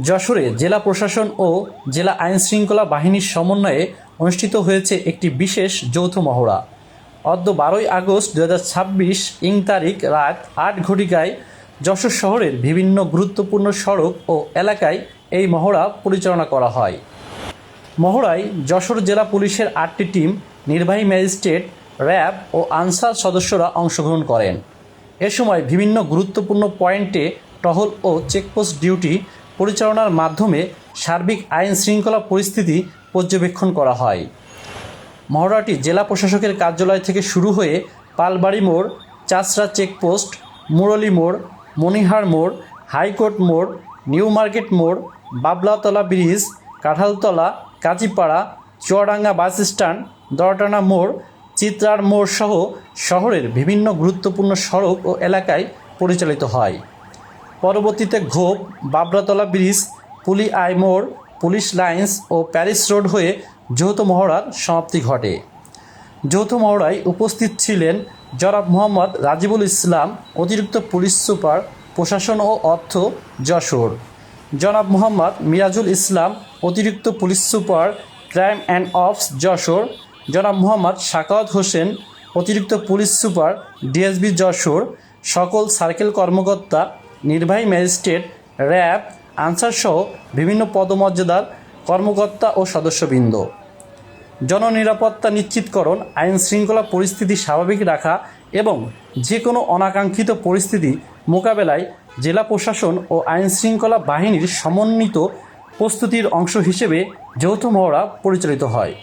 যশোরে জেলা প্রশাসন ও জেলা আইনশৃঙ্খলা বাহিনীর সমন্বয়ে অনুষ্ঠিত হয়েছে একটি বিশেষ যৌথ মহড়া। অদ্য 12ই আগস্ট 2026 ইং তারিখ রাত 8 ঘটিকায় যশোর শহরের বিভিন্ন গুরুত্বপূর্ণ সড়ক ও এলাকায় এই মহড়া পরিচালনা করা হয়। মহড়ায় যশোর জেলা পুলিশের 8টি টিম, নির্বাহী ম্যাজিস্ট্রেট, র্যাব ও আনসার সদস্যরা অংশগ্রহণ করেন। এ সময় বিভিন্ন গুরুত্বপূর্ণ পয়েন্টে টহল ও চেকপোস্ট ডিউটি পরিচালনার মাধ্যমে সার্বিক আইন শৃঙ্খলা পরিস্থিতি পর্যবেক্ষণ করা হয়। মহড়াটি জেলা প্রশাসকের কার্যালয় থেকে শুরু হয়ে পালবাড়ি মোড়, চাষড়া চেকপোস্ট, মুরলী মোড়, মনিহার মোড়, হাইকোর্ট মোড়, নিউ মার্কেট মোড়, Bablatala bridge, Kanthaltala, Kazipara, Chuadanga bus stand, Dortana মোড়, চিত্রার মোড় সহ শহরের বিভিন্ন গুরুত্বপূর্ণ সড়ক ও এলাকায় পরিচালিত হয়। পরবর্তীতে ঘোপ, বাবলাতলা ব্রিজ, পুলি আই মোড়, পুলিশ লাইন্স ও প্যারিস রোড হয়ে যৌথ মহড়ার সমাপ্তি ঘটে। যৌথ মহড়ায় উপস্থিত ছিলেন জনাব মোহাম্মদ রাজিবুল ইসলাম, অতিরিক্ত পুলিশ সুপার, প্রশাসন ও অর্থ, যশোর; জনাব মোহাম্মদ মিরাজুল ইসলাম, অতিরিক্ত police super, crime and ops, Jessore; জনাব মোহাম্মদ সাখাওয়াত হোসেন, অতিরিক্ত পুলিশ সুপার, ডিএসবি, যশোর; সকল সার্কেল কর্মকর্তা, নির্বাহী ম্যাজিস্ট্রেট, র্যাব, আনসারসহ বিভিন্ন পদমর্যাদার কর্মকর্তা ও সদস্যবৃন্দ। জননিরাপত্তা নিশ্চিতকরণ, আইন শৃঙ্খলা পরিস্থিতি স্বাভাবিক রাখা এবং যে কোনো অনাকাঙ্ক্ষিত পরিস্থিতি মোকাবেলায় জেলা প্রশাসন ও আইন শৃঙ্খলা বাহিনীর সমন্বিত প্রস্তুতির অংশ হিসেবে যৌথ মহড়া পরিচালিত হয়।